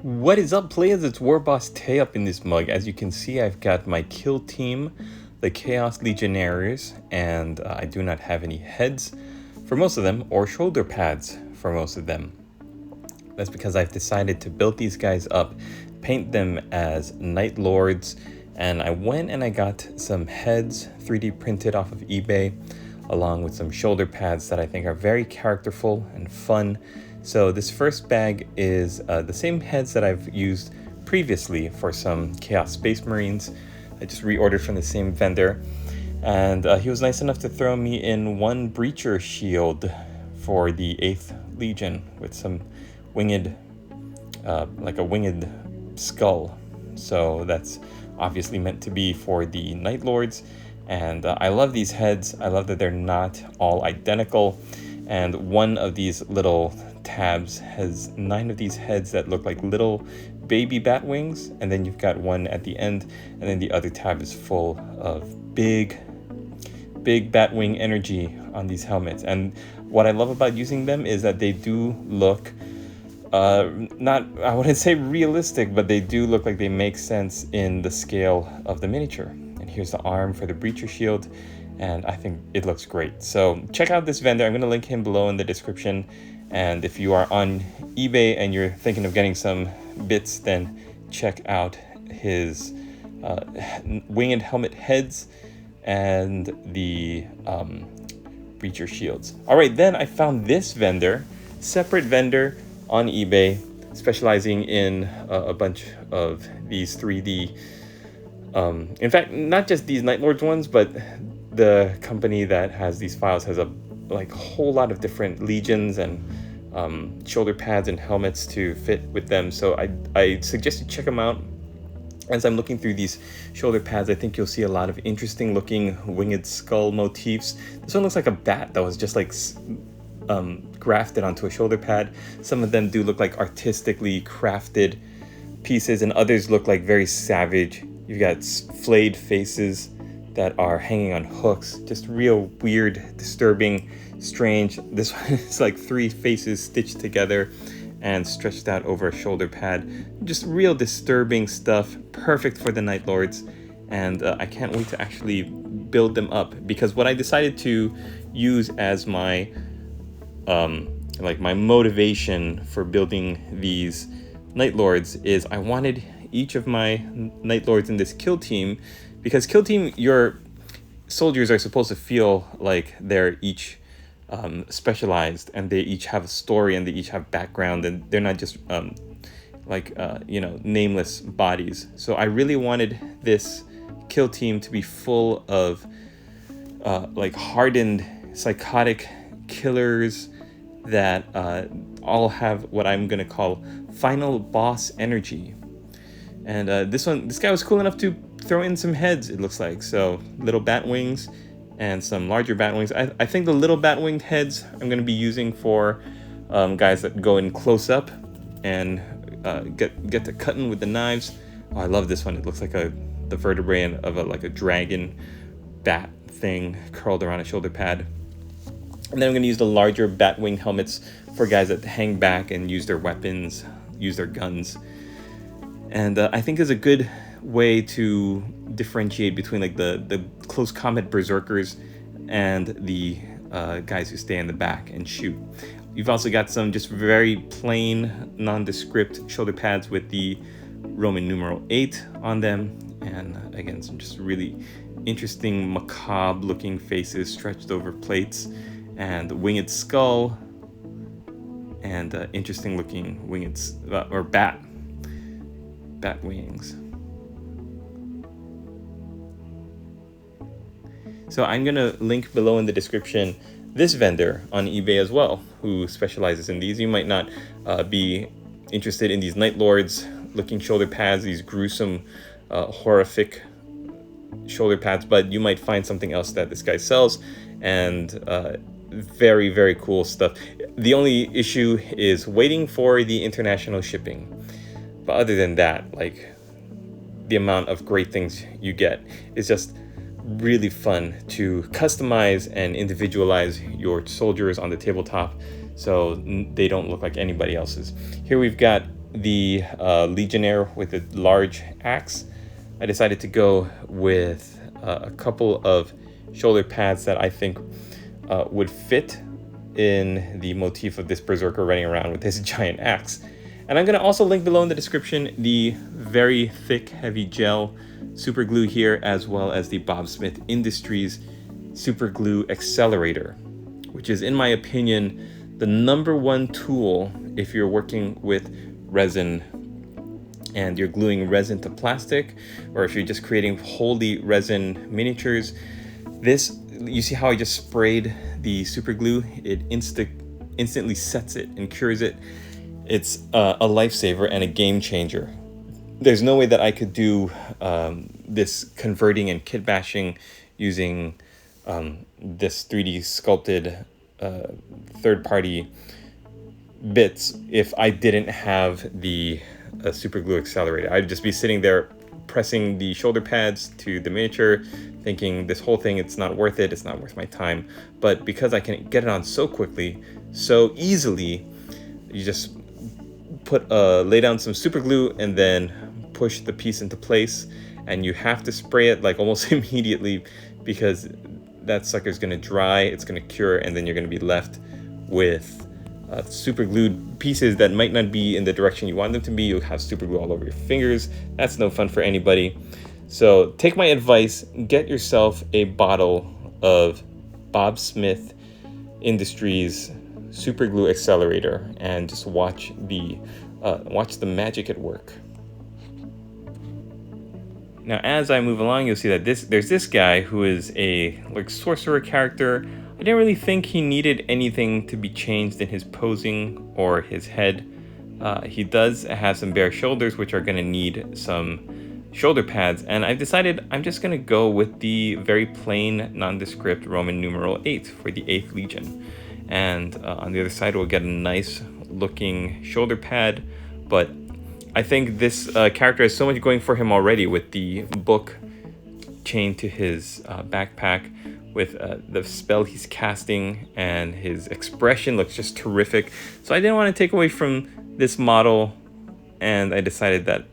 What is up, players? It's Warboss Tay up in this mug. As you can see, I've got my kill team, the Chaos Legionnaires, and I do not have any heads for most of them, or shoulder pads for most of them. That's because I've decided to build these guys up, paint them as Night Lords, and I went and I got some heads 3D printed off of eBay, along with some shoulder pads that I think are very characterful and fun. So this first bag is the same heads that I've used previously for some Chaos Space Marines. I just reordered from the same vendor, and he was nice enough to throw me in one breacher shield for the 8th Legion with some winged, like a winged skull. So that's obviously meant to be for the Night Lords, and I love these heads. I love that they're not all identical, and one of these little tabs has 9 of these heads that look like little baby bat wings, and then you've got one at the end, and then the other tab is full of big bat wing energy on these helmets. And what I love about using them is that they do look not, I wouldn't say realistic, but they do look like they make sense in the scale of the miniature. And here's the arm for the breacher shield, and I think it looks great. So check out this vendor. I'm going to link him below in the description. And if you are on eBay and you're thinking of getting some bits, then check out his winged helmet heads and the breacher shields. All right, then I found this vendor, separate vendor on eBay, specializing in a bunch of these 3D. In fact, not just these Night Lords ones, but the company that has these files has a whole lot of different legions and shoulder pads and helmets to fit with them. So I suggest you check them out. As I'm looking through these shoulder pads, I think you'll see a lot of interesting looking winged skull motifs. This one looks like a bat that was just like grafted onto a shoulder pad. Some of them do look like artistically crafted pieces, and others look like very savage. You've got flayed faces that are hanging on hooks, just real weird, disturbing, strange. This one is like 3 faces stitched together and stretched out over a shoulder pad. Just real disturbing stuff, perfect for the Night Lords, and I can't wait to actually build them up, because what I decided to use as my my motivation for building these Night Lords is I wanted each of my Night Lords in this kill team, because kill team, your soldiers are supposed to feel like they're each specialized, and they each have a story, and they each have background, and they're not just nameless bodies. So I really wanted this kill team to be full of hardened psychotic killers that all have what I'm gonna call final boss energy. And this guy was cool enough to throw in some heads, it looks like. So little bat wings and some larger bat wings. I think the little bat winged heads I'm going to be using for guys that go in close up and get to cutting with the knives. Oh, I love this one. It looks like the vertebrae of a dragon bat thing curled around a shoulder pad. And then I'm going to use the larger bat wing helmets for guys that hang back and use their weapons, use their guns. And I think is a good way to differentiate between the close combat berserkers and the guys who stay in the back and shoot. You've also got some just very plain nondescript shoulder pads with the Roman numeral 8 on them, and again some just really interesting macabre looking faces stretched over plates, and winged skull, and interesting looking winged or bat wings. So I'm gonna link below in the description this vendor on eBay as well, who specializes in these. You might not be interested in these Night Lords looking shoulder pads, these gruesome, horrific shoulder pads, but you might find something else that this guy sells, and very, very cool stuff. The only issue is waiting for the international shipping. But other than that, the amount of great things you get is just really fun to customize and individualize your soldiers on the tabletop so they don't look like anybody else's. Here we've got the Legionnaire with a large axe, I decided to go with a couple of shoulder pads that I think would fit in the motif of this berserker running around with his giant axe. And I'm going to also link below in the description the very thick, heavy gel super glue here, as well as the Bob Smith Industries super glue Accelerator, which is, in my opinion, the #1 tool if you're working with resin and you're gluing resin to plastic, or if you're just creating wholly resin miniatures. This, you see how I just sprayed the super glue? It instantly sets it and cures it. It's a lifesaver and a game changer. There's no way that I could do this converting and kit bashing using this 3D sculpted third-party bits if I didn't have the super glue Accelerator. I'd just be sitting there pressing the shoulder pads to the miniature, thinking this whole thing, it's not worth it, it's not worth my time. But because I can get it on so quickly, so easily, you just lay down some super glue and then push the piece into place, and you have to spray it like almost immediately, because that sucker's going to dry, it's going to cure, and then you're going to be left with super glued pieces that might not be in the direction you want them to be. You'll have super glue all over your fingers. That's no fun for anybody. So take my advice, get yourself a bottle of Bob Smith Industries super glue Accelerator and just watch the magic at work. Now, as I move along, you'll see that there's this guy who is a sorcerer character. I didn't really think he needed anything to be changed in his posing or his head. He does have some bare shoulders, which are going to need some shoulder pads, and I've decided I'm just going to go with the very plain nondescript Roman numeral 8 for the 8th Legion. And on the other side, we'll get a nice looking shoulder pad, but I think this character has so much going for him already with the book chained to his backpack, with the spell he's casting, and his expression looks just terrific. So I didn't want to take away from this model, and I decided that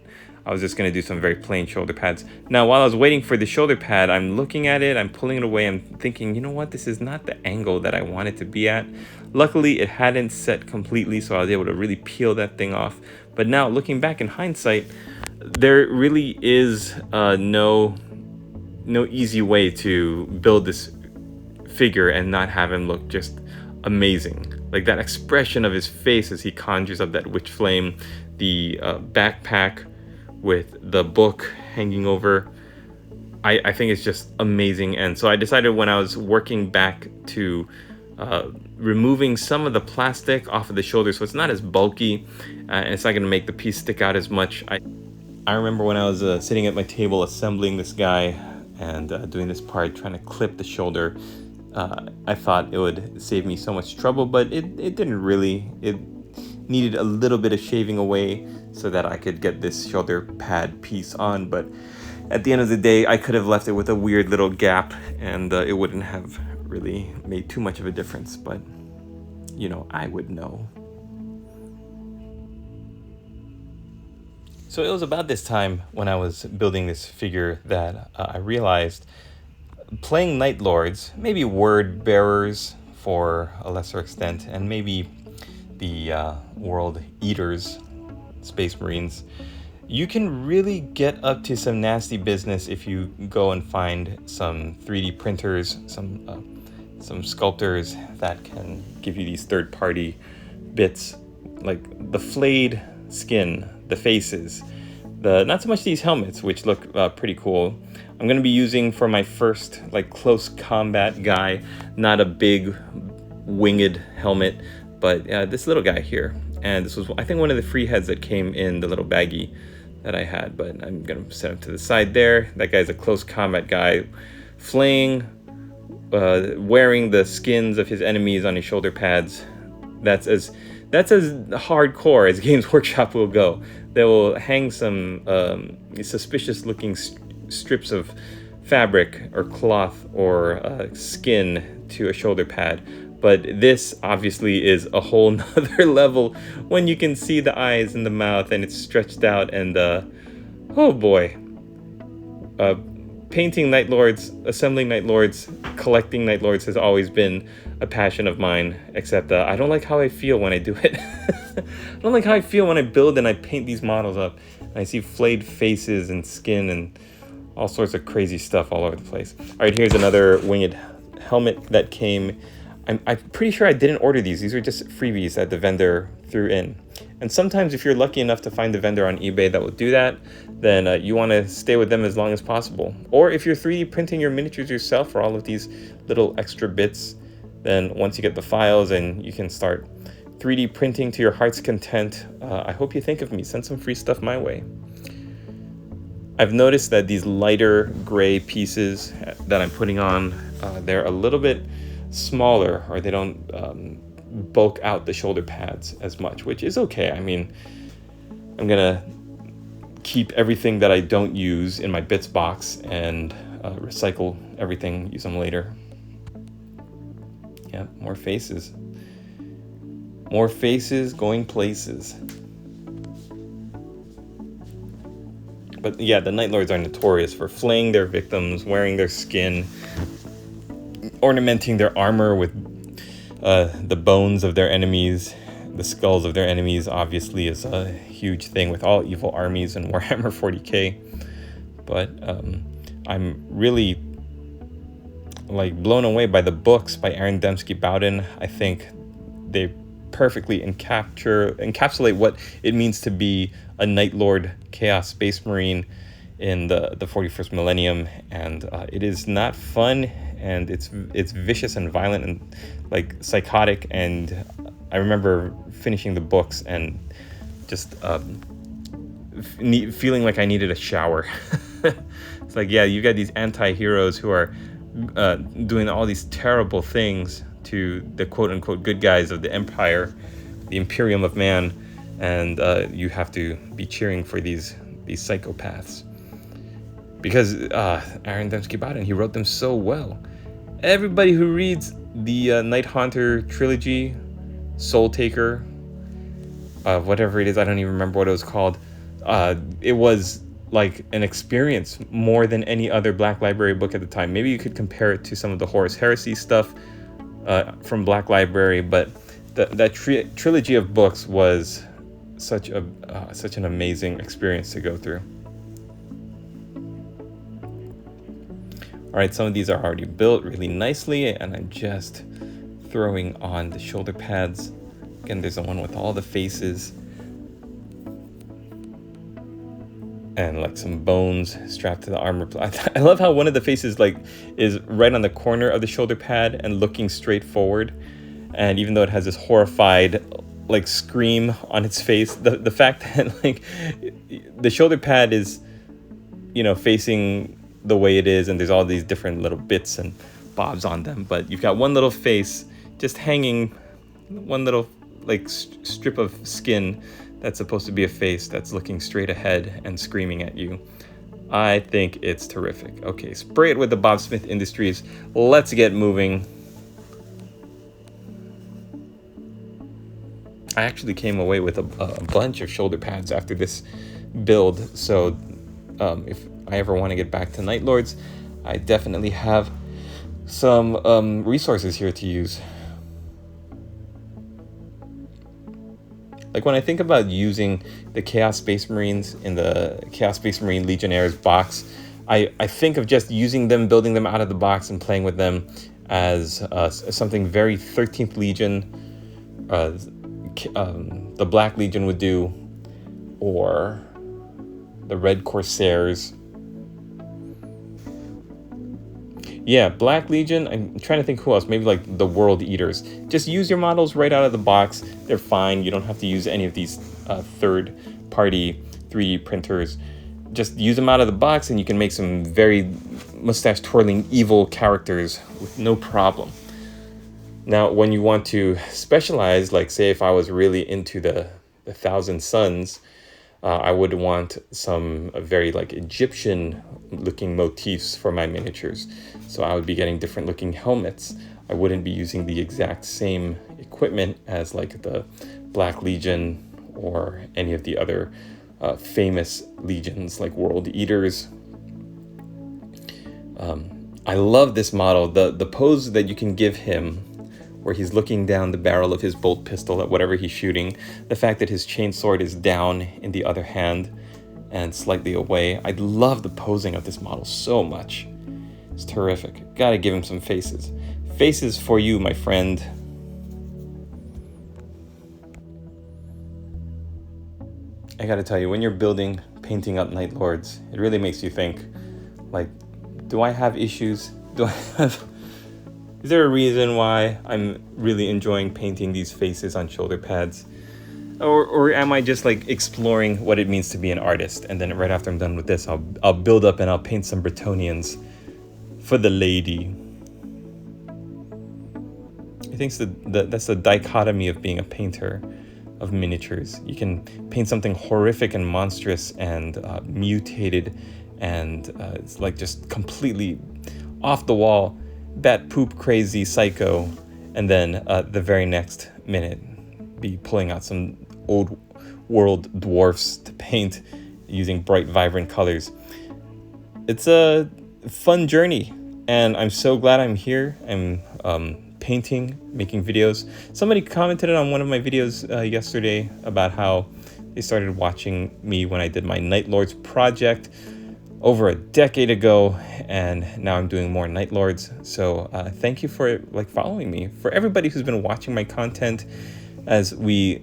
I was just going to do some very plain shoulder pads. Now, while I was waiting for the shoulder pad, I'm looking at it, I'm pulling it away, I'm thinking, you know what, this is not the angle that I want it to be at. Luckily, it hadn't set completely, so I was able to really peel that thing off. But now, looking back in hindsight, there really is no easy way to build this figure and not have him look just amazing. Like that expression of his face as he conjures up that witch flame, the backpack with the book hanging over, I think it's just amazing. And so I decided, when I was working back to removing some of the plastic off of the shoulder so it's not as bulky and it's not going to make the piece stick out as much. I remember when I was sitting at my table assembling this guy and doing this part, trying to clip the shoulder, I thought it would save me so much trouble, but it didn't really. It needed a little bit of shaving away so that I could get this shoulder pad piece on, but at the end of the day, I could have left it with a weird little gap, and it wouldn't have really made too much of a difference, but you know, I would know. So it was about this time when I was building this figure that I realized playing Night Lords, maybe Word Bearers for a lesser extent, and maybe the World Eaters, Space Marines, you can really get up to some nasty business if you go and find some 3D printers, some sculptors that can give you these third-party bits, like the flayed skin, the faces, not so much these helmets, which look pretty cool. I'm going to be using for my first close combat guy, not a big winged helmet, but this little guy here. And this was, I think, one of the free heads that came in the little baggie that I had, but I'm going to set him to the side there. That guy's a close combat guy, flaying, wearing the skins of his enemies on his shoulder pads. That's as hardcore as Games Workshop will go. They will hang some suspicious looking strips of fabric or cloth or skin to a shoulder pad, But this obviously is a whole nother level when you can see the eyes and the mouth and it's stretched out, and oh boy. Painting Night Lords, assembling Night Lords, collecting Night Lords has always been a passion of mine, except I don't like how I feel when I do it. I don't like how I feel when I build and I paint these models up. And I see flayed faces and skin and all sorts of crazy stuff all over the place. All right, here's another winged helmet that came. I'm pretty sure I didn't order these. These were just freebies that the vendor threw in. And sometimes if you're lucky enough to find a vendor on eBay that will do that, then you want to stay with them as long as possible. Or if you're 3D printing your miniatures yourself for all of these little extra bits, then once you get the files and you can start 3D printing to your heart's content, I hope you think of me. Send some free stuff my way. I've noticed that these lighter gray pieces that I'm putting on, they're a little bit smaller, or they don't bulk out the shoulder pads as much, which is okay. I mean, I'm gonna keep everything that I don't use in my bits box and recycle everything, use them later. Yeah, more faces. More faces going places. But yeah, the Night Lords are notorious for flaying their victims, wearing their skin, ornamenting their armor with the bones of their enemies. The skulls of their enemies obviously is a huge thing with all evil armies in Warhammer 40k. But I'm really blown away by the books by Aaron Dembski-Bowden. I think they perfectly encapsulate what it means to be a Night Lord Chaos Space Marine in the 41st millennium, and it is not fun, and it's vicious and violent and psychotic. And I remember finishing the books and just feeling like I needed a shower. It's like, yeah, you got these anti-heroes who are doing all these terrible things to the quote-unquote good guys of the Empire, the Imperium of Man, and you have to be cheering for these psychopaths. Because Aaron Dembski-Bowden, he wrote them so well. Everybody who reads the Night Haunter trilogy, Soul Taker, whatever it is, I don't even remember what it was called. It was like an experience more than any other Black Library book at the time. Maybe you could compare it to some of the Horus Heresy stuff from Black Library, but that trilogy of books was such an amazing experience to go through. All right, some of these are already built really nicely, and I'm just throwing on the shoulder pads. Again, there's the one with all the faces and some bones strapped to the armor. I love how one of the faces is right on the corner of the shoulder pad and looking straight forward. And even though it has this horrified scream on its face, the fact that the shoulder pad is facing the way it is, and there's all these different little bits and bobs on them, but you've got one little face just hanging, one little strip of skin that's supposed to be a face that's looking straight ahead and screaming at you. I think it's terrific. Okay, spray it with the Bob Smith Industries. Let's get moving. I actually came away with a bunch of shoulder pads after this build, so if I ever want to get back to Night Lords, I definitely have some resources here to use. When I think about using the Chaos Space Marines in the Chaos Space Marine Legionnaires box, I think of just using them, building them out of the box, and playing with them as something very 13th Legion, the Black Legion would do, or the Red Corsairs. Yeah, Black Legion. I'm trying to think who else. Maybe the World Eaters. Just use your models right out of the box. They're fine. You don't have to use any of these third-party 3D printers. Just use them out of the box, and you can make some very mustache-twirling evil characters with no problem. Now, when you want to specialize, say if I was really into the Thousand Suns, I would want some very Egyptian looking motifs for my miniatures. So I would be getting different looking helmets. I wouldn't be using the exact same equipment as like the Black Legion or any of the other famous legions like World Eaters. I love this model. The pose that you can give him, where he's looking down the barrel of his bolt pistol at whatever he's shooting, the fact that his chainsword is down in the other hand and slightly away. I love the posing of this model so much. It's terrific. Gotta give him some faces. Faces for you, my friend. I gotta tell you, when you're painting up Night Lords, it really makes you think, like, do I have issues? Is there a reason why I'm really enjoying painting these faces on shoulder pads? Or am I just like exploring what it means to be an artist? And then right after I'm done with this, I'll build up and I'll paint some Bretonnians for the lady. I think that's the dichotomy of being a painter of miniatures. You can paint something horrific and monstrous and mutated and it's like just completely off the wall, bat poop crazy psycho, and then the very next minute be pulling out some old world dwarfs to paint using bright vibrant colors. It's a fun journey and I'm so glad I'm here. I'm painting, making videos. Somebody commented on one of my videos yesterday about how they started watching me when I did my Night Lords project over a decade ago, and now I'm doing more Night Lords. So thank you for following me. For everybody who's been watching my content as we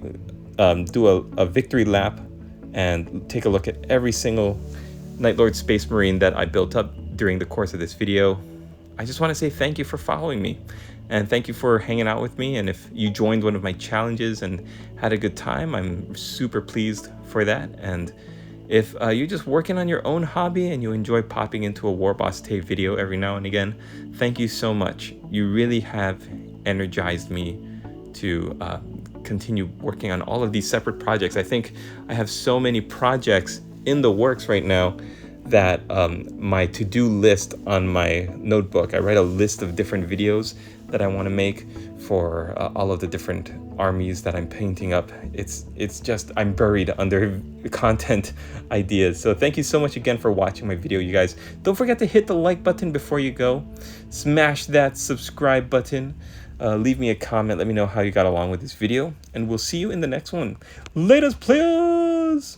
do a victory lap and take a look at every single Night Lord Space Marine that I built up during the course of this video, I just want to say thank you for following me. And thank you for hanging out with me. And if you joined one of my challenges and had a good time, I'm super pleased for that. And if you're just working on your own hobby and you enjoy popping into a Warboss Tay video every now and again, thank you so much. You really have energized me to continue working on all of these separate projects. I think I have so many projects in the works right now that my to-do list on my notebook, I write a list of different videos that I want to make for all of the different armies that I'm painting up. It's just, I'm buried under content ideas. So thank you so much again for watching my video, you guys. Don't forget to hit the like button before you go. Smash that subscribe button. Leave me a comment. Let me know how you got along with this video. And we'll see you in the next one. Laters, players!